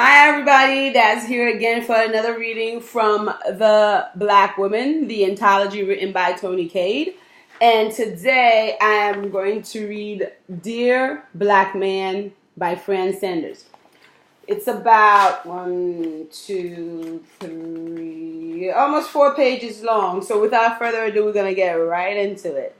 Hi everybody, Dazz here again for another reading from The Black Woman, the anthology written by Tony Cade. And today I am going to read Dear Black Man by Fran. It's about almost 4 pages long. So without further ado, we're going to get right into it.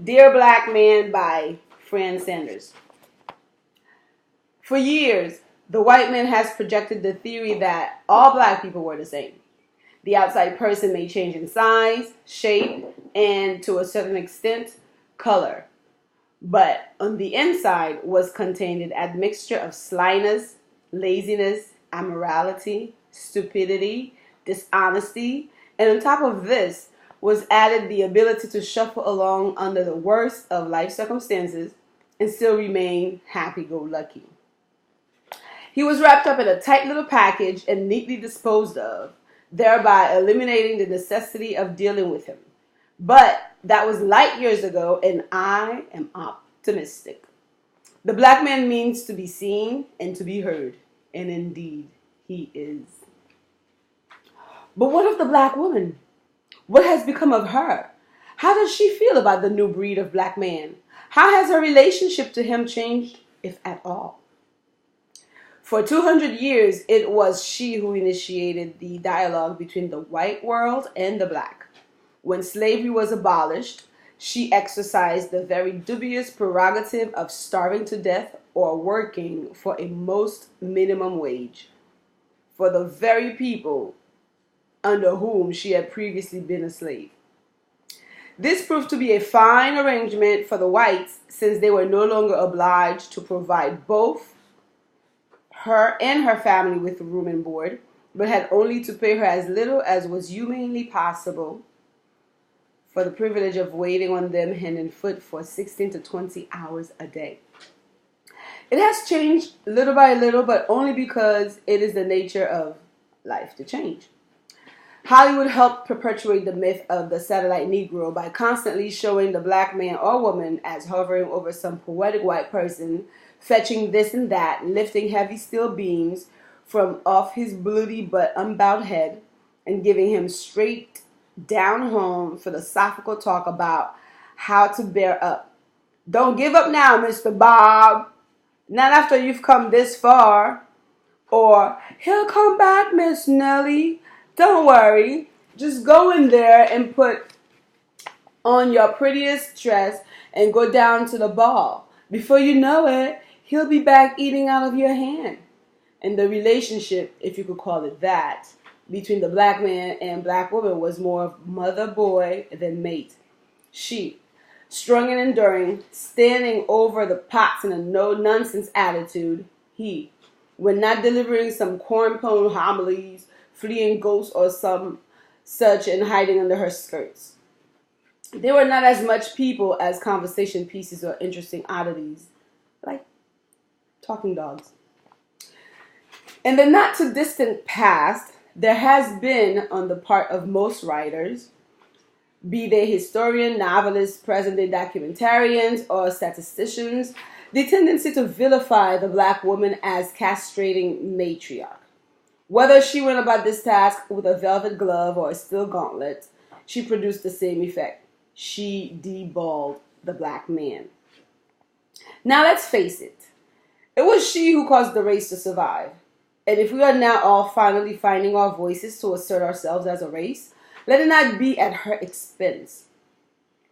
Dear Black Man by Fran. For years, the white man has projected the theory that all black people were the same. The outside person may change in size, shape, and to a certain extent, color. But on the inside was contained an admixture of slyness, laziness, immorality, stupidity, dishonesty, and on top of this was added the ability to shuffle along under the worst of life circumstances and still remain happy-go-lucky. He was wrapped up in a tight little package and neatly disposed of, thereby eliminating the necessity of dealing with him. But that was light years ago, and I am optimistic. The black man means to be seen and to be heard, and indeed he is. But what of the black woman? What has become of her? How does she feel about the new breed of black man? How has her relationship to him changed, if at all? For 200 years, it was she who initiated the dialogue between the white world and the black. When slavery was abolished, she exercised the very dubious prerogative of starving to death or working for a most minimum wage for the very people under whom she had previously been a slave. This proved to be a fine arrangement for the whites, since they were no longer obliged to provide both her and her family with room and board, but had only to pay her as little as was humanly possible for the privilege of waiting on them hand and foot for 16 to 20 hours a day. It has changed little by little, but only because it is the nature of life to change. Hollywood helped perpetuate the myth of the satellite Negro by constantly showing the black man or woman as hovering over some poetic white person, fetching this and that, lifting heavy steel beams from off his bloody but unbowed head, and giving him straight down home philosophical talk about how to bear up. Don't give up now, Mr. Bob. Not after you've come this far. Or, he'll come back, Miss Nellie. Don't worry. Just go in there and put on your prettiest dress and go down to the ball. Before you know it, he'll be back eating out of your hand. And the relationship, if you could call it that, between the black man and black woman was more of mother-boy than mate. She, strong and enduring, standing over the pots in a no-nonsense attitude. He, when not delivering some corn-pone homilies, fleeing ghosts or some such and hiding under her skirts. They were not as much people as conversation pieces or interesting oddities, like talking dogs. In the not too distant past, there has been, on the part of most writers, be they historian, novelists, present-day documentarians, or statisticians, the tendency to vilify the black woman as castrating matriarch. Whether she went about this task with a velvet glove or a steel gauntlet, she produced the same effect. She deballed the black man. Now let's face it. It was she who caused the race to survive. And if we are now all finally finding our voices to assert ourselves as a race, let it not be at her expense.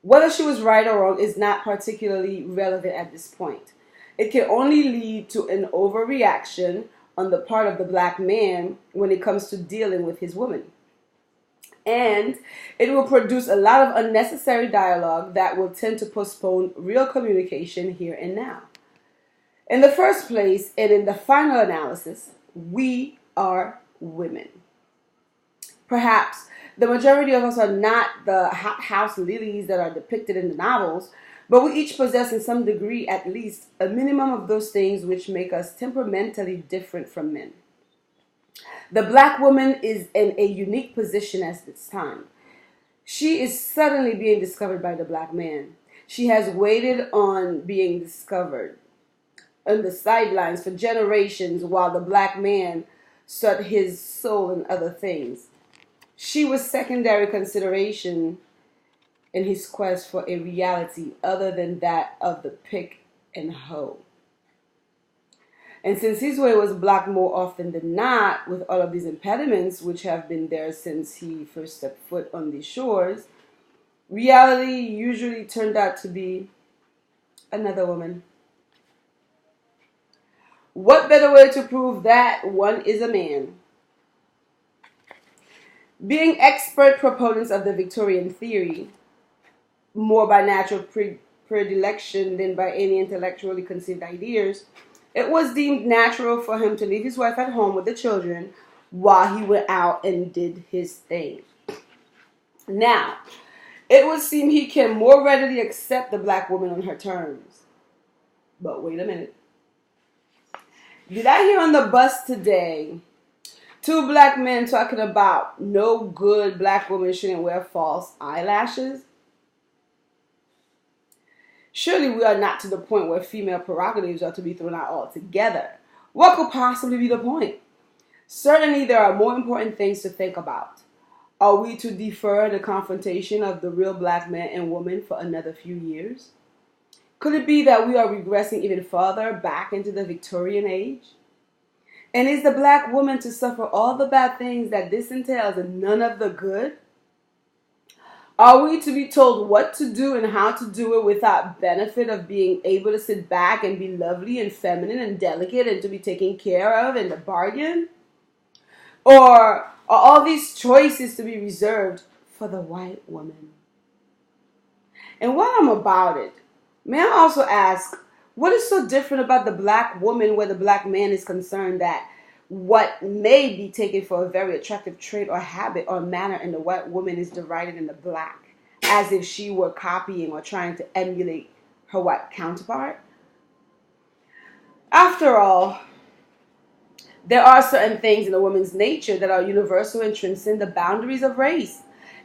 Whether she was right or wrong is not particularly relevant at this point. It can only lead to an overreaction on the part of the black man when it comes to dealing with his woman. And it will produce a lot of unnecessary dialogue that will tend to postpone real communication here and now. In the first place, and in the final analysis, we are women. Perhaps the majority of us are not the hothouse lilies that are depicted in the novels, but we each possess in some degree at least a minimum of those things which make us temperamentally different from men. The black woman is in a unique position at this time. She is suddenly being discovered by the black man. She has waited on being discovered. on the sidelines for generations while the black man sought his soul in other things. She was secondary consideration in his quest for a reality other than that of the pick and hoe. And since his way was blocked more often than not, with all of these impediments which have been there since he first stepped foot on these shores, reality usually turned out to be another woman. What better way to prove that one is a man? Being expert proponents of the Victorian theory, more by natural predilection than by any intellectually conceived ideas, it was deemed natural for him to leave his wife at home with the children while he went out and did his thing. Now, it would seem he can more readily accept the black woman on her terms. But wait a minute. Did I hear on the bus today two black men talking about no good black woman shouldn't wear false eyelashes? Surely we are not to the point where female prerogatives are to be thrown out altogether. What could possibly be the point? Certainly there are more important things to think about. Are we to defer the confrontation of the real black man and woman for another few years? Could it be that we are regressing even further back into the Victorian age? And is the black woman to suffer all the bad things that this entails and none of the good? Are we to be told what to do and how to do it without benefit of being able to sit back and be lovely and feminine and delicate and to be taken care of in the bargain? Or are all these choices to be reserved for the white woman? And while I'm about it, may I also ask, what is so different about the black woman where the black man is concerned that what may be taken for a very attractive trait or habit or manner in the white woman is derided in the black, as if she were copying or trying to emulate her white counterpart? After all, there are certain things in a woman's nature that are universal and transcend the boundaries of race.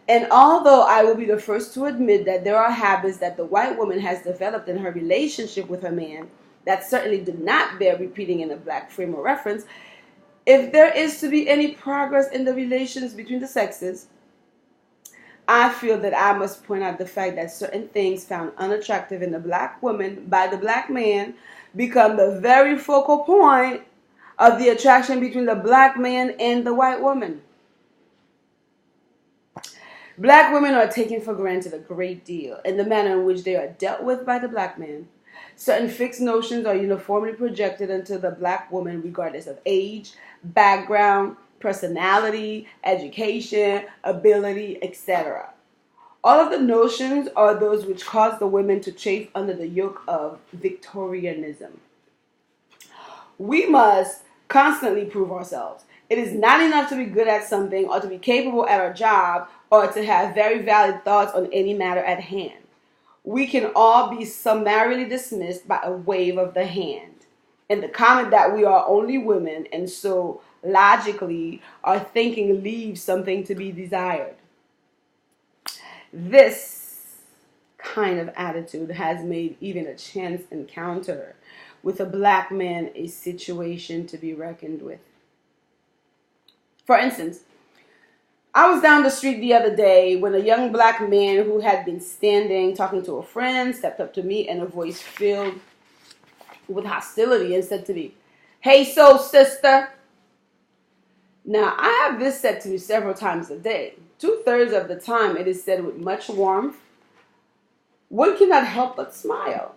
And although I will be the first to admit that there are habits that the white woman has developed in her relationship with her man that certainly do not bear repeating in a black frame of reference, if there is to be any progress in the relations between the sexes, I feel that I must point out the fact that certain things found unattractive in the black woman by the black man become the very focal point of the attraction between the black man and the white woman. Black women are taken for granted a great deal in the manner in which they are dealt with by the black man. Certain fixed notions are uniformly projected onto the black woman regardless of age, background, personality, education, ability, etc. All of the notions are those which cause the women to chafe under the yoke of Victorianism. We must constantly prove ourselves. It is not enough to be good at something or to be capable at our job or to have very valid thoughts on any matter at hand. We can all be summarily dismissed by a wave of the hand. And the comment that we are only women and so logically our thinking leaves something to be desired. This kind of attitude has made even a chance encounter with a black man a situation to be reckoned with. For instance, I was down the street the other day when a young black man who had been standing talking to a friend stepped up to me in a voice filled with hostility and said to me, "Hey, so sister." Now, I have this said to me several times a day. 2/3 of the time it is said with much warmth. One cannot help but smile.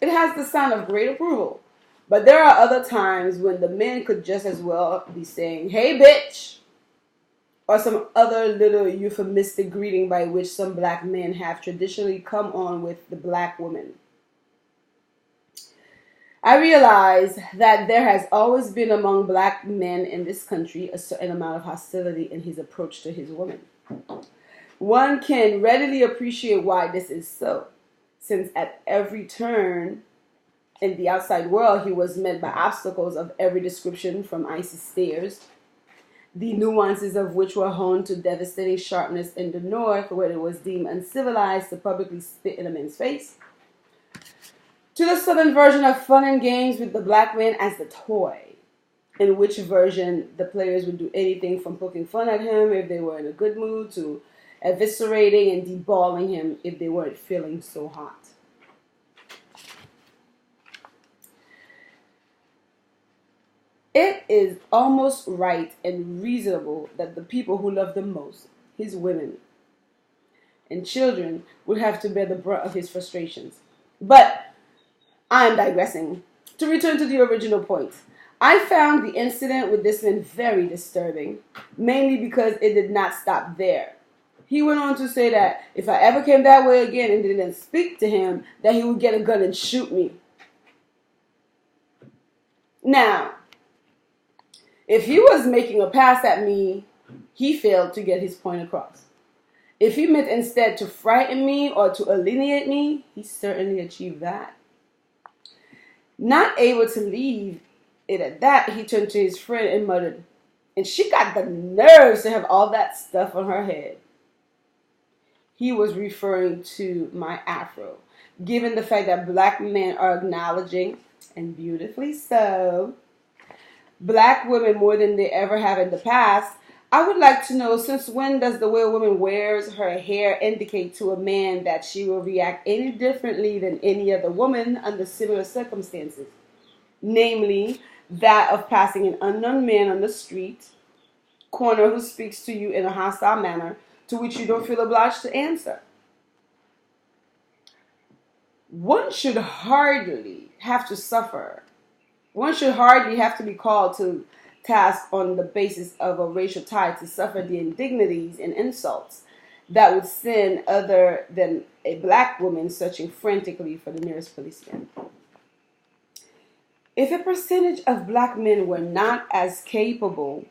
It has the sound of great approval. But there are other times when the men could just as well be saying, "Hey, bitch," or some other little euphemistic greeting by which some black men have traditionally come on with the black woman. I realize that there has always been among black men in this country a certain amount of hostility in his approach to his woman. One can readily appreciate why this is so, since at every turn in the outside world he was met by obstacles of every description, from icy stares, the nuances of which were honed to devastating sharpness in the north, where it was deemed uncivilized to publicly spit in a man's face, To the Southern version of fun and games with the black man as the toy, in which version the players would do anything from poking fun at him if they were in a good mood to eviscerating and deballing him if they weren't feeling so hot. It is almost right and reasonable that the people who love him most, his women and children, would have to bear the brunt of his frustrations. But I am digressing. To return to the original point, I found the incident with this man very disturbing, mainly because it did not stop there. He went on to say that if I ever came that way again and didn't speak to him, that he would get a gun and shoot me. Now, if he was making a pass at me, he failed to get his point across. If he meant instead to frighten me or to alienate me, he certainly achieved that. Not able to leave it at that, he turned to his friend and muttered, "And she got the nerves to have all that stuff on her head." He was referring to my afro, given the fact that black men are acknowledging, and beautifully so, black women more than they ever have in the past. I would like to know, since when does the way a woman wears her hair indicate to a man that she will react any differently than any other woman under similar circumstances? Namely, that of passing an unknown man on the street corner who speaks to you in a hostile manner to which you don't feel obliged to answer. One should hardly have to suffer. One should hardly have to be called to task on the basis of a racial tie to suffer the indignities and insults that would send other than a black woman searching frantically for the nearest policeman. If a percentage of black men were not as capable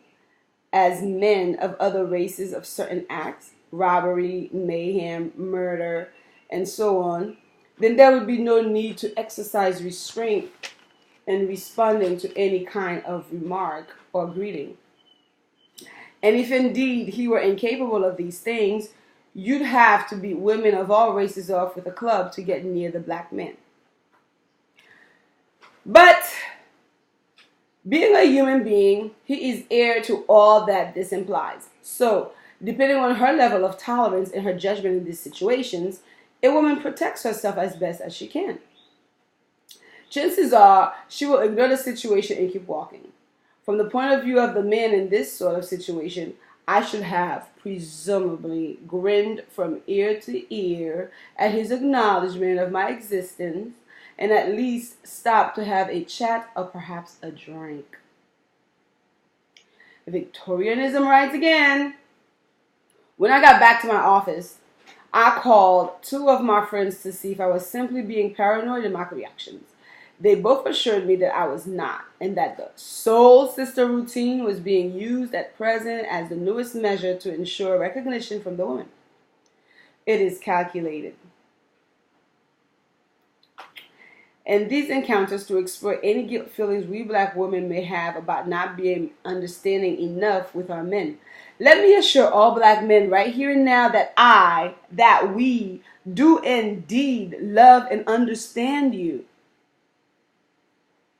as men of other races of certain acts, robbery, mayhem, murder, and so on, then there would be no need to exercise restraint in responding to any kind of remark or greeting. And if indeed he were incapable of these things, you'd have to beat women of all races off with a club to get near the black man. But being a human being, he is heir to all that this implies. So, depending on her level of tolerance and her judgment in these situations, a woman protects herself as best as she can. Chances are she will ignore the situation and keep walking. From the point of view of the man in this sort of situation, I should have presumably grinned from ear to ear at his acknowledgement of my existence and at least stopped to have a chat or perhaps a drink. Victorianism rides again. When I got back to my office, I called two of my friends to see if I was simply being paranoid in my reactions. They both assured me that I was not, and that the soul sister routine was being used at present as the newest measure to ensure recognition from the woman. It is calculated. And these encounters to explore any guilt feelings we black women may have about not being understanding enough with our men. Let me assure all black men right here and now that we do indeed love and understand you.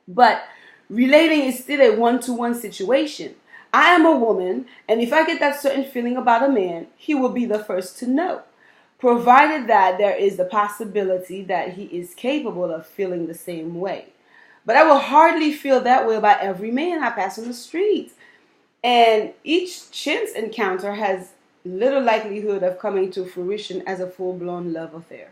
But relating is still a one-to-one situation. I am a woman, and if I get that certain feeling about a man, he will be the first to know, provided that there is the possibility that he is capable of feeling the same way. But I will hardly feel that way about every man I pass on the street. And each chance encounter has little likelihood of coming to fruition as a full-blown love affair.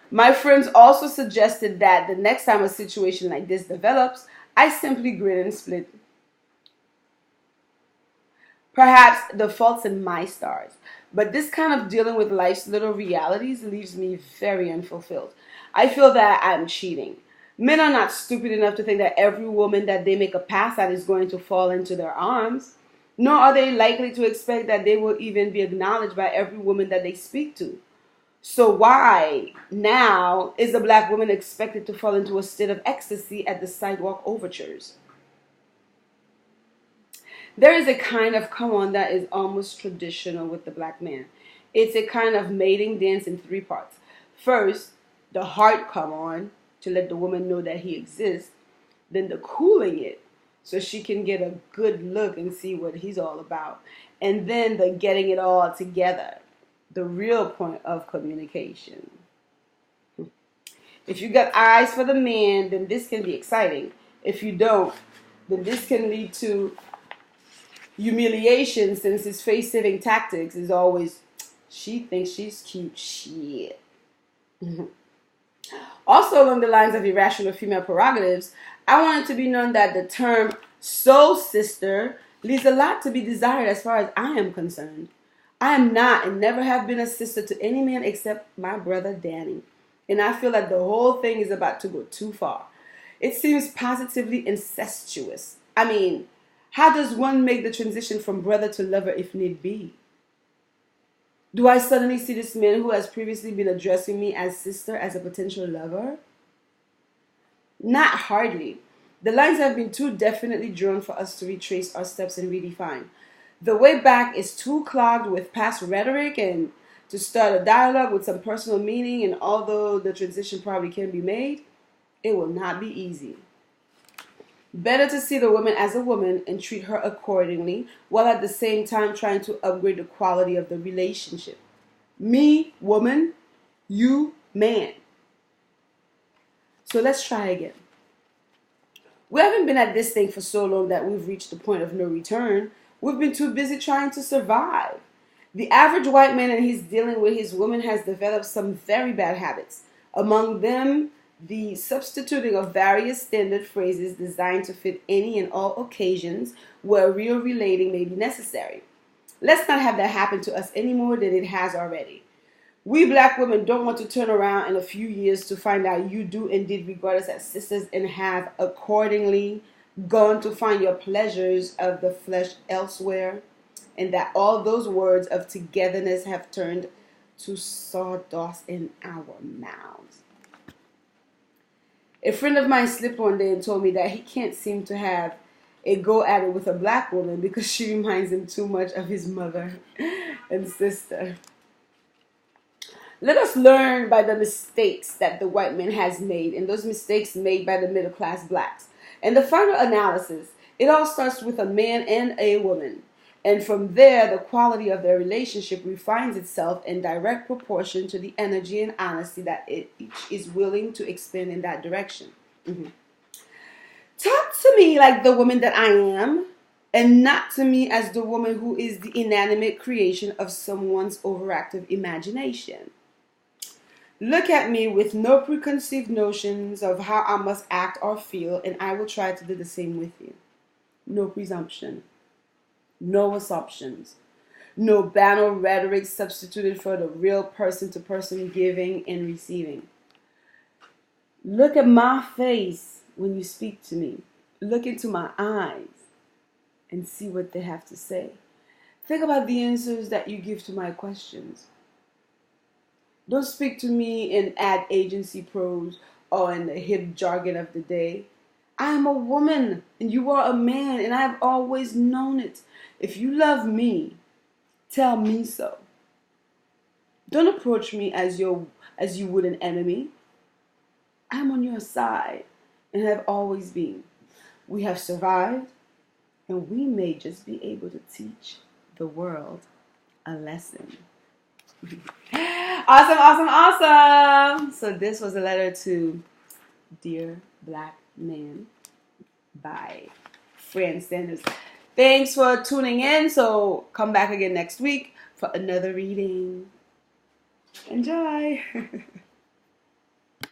My friends also suggested that the next time a situation like this develops, I simply grin and split. Perhaps the fault's in my stars, but this kind of dealing with life's little realities leaves me very unfulfilled. I feel that I'm cheating. Men are not stupid enough to think that every woman that they make a pass at is going to fall into their arms, nor are they likely to expect that they will even be acknowledged by every woman that they speak to. So why now is a black woman expected to fall into a state of ecstasy at the sidewalk overtures? There is a kind of come on that is almost traditional with the black man. It's a kind of mating dance in three parts. First, the heart come on to let the woman know that he exists. Then the cooling it so she can get a good look and see what he's all about. And then the getting it all together, the real point of communication. If you got eyes for the man, then this can be exciting. If you don't, then this can lead to humiliation, since his face-saving tactics is always, she thinks she's cute, shit. Also, along the lines of irrational female prerogatives, I want it to be known that the term soul sister leaves a lot to be desired as far as I am concerned. I am not and never have been a sister to any man except my brother Danny. And I feel like the whole thing is about to go too far. It seems positively incestuous. I mean, how does one make the transition from brother to lover if need be? Do I suddenly see this man who has previously been addressing me as sister as a potential lover? Not hardly. The lines have been too definitely drawn for us to retrace our steps and redefine. The way back is too clogged with past rhetoric and to start a dialogue with some personal meaning, and although the transition probably can be made, it will not be easy. Better to see the woman as a woman and treat her accordingly, while at the same time trying to upgrade the quality of the relationship. Me, woman, you, man. So let's try again. We haven't been at this thing for so long that we've reached the point of no return. We've been too busy trying to survive. The average white man in his dealing with his woman has developed some very bad habits. Among them, the substituting of various standard phrases designed to fit any and all occasions where real relating may be necessary. Let's not have that happen to us any more than it has already. We black women don't want to turn around in a few years to find out you do indeed regard us as sisters and have accordingly gone to find your pleasures of the flesh elsewhere, and that all those words of togetherness have turned to sawdust in our mouths. A friend of mine slipped one day and told me that he can't seem to have a go at it with a black woman because she reminds him too much of his mother and sister. Let us learn by the mistakes that the white man has made, and those mistakes made by the middle class blacks. And the final analysis, it all starts with a man and a woman. And from there, the quality of their relationship refines itself in direct proportion to the energy and honesty that each is willing to expend in that direction. Talk to me like the woman that I am, and not to me as the woman who is the inanimate creation of someone's overactive imagination. Look at me with no preconceived notions of how I must act or feel, and I will try to do the same with you. No presumption. No assumptions. No banal rhetoric substituted for the real person-to-person giving and receiving. Look at my face when you speak to me. Look into my eyes and see what they have to say. Think about the answers that you give to my questions. Don't speak to me in ad agency prose or in the hip jargon of the day. I am a woman and you are a man, and I have always known it. If you love me, tell me so. Don't approach me as you would an enemy. I'm on your side and have always been. We have survived, and we may just be able to teach the world a lesson. Awesome. So this was a letter to Dear Black Man by Fran. Thanks for tuning in. So come back again next week for another reading. Enjoy.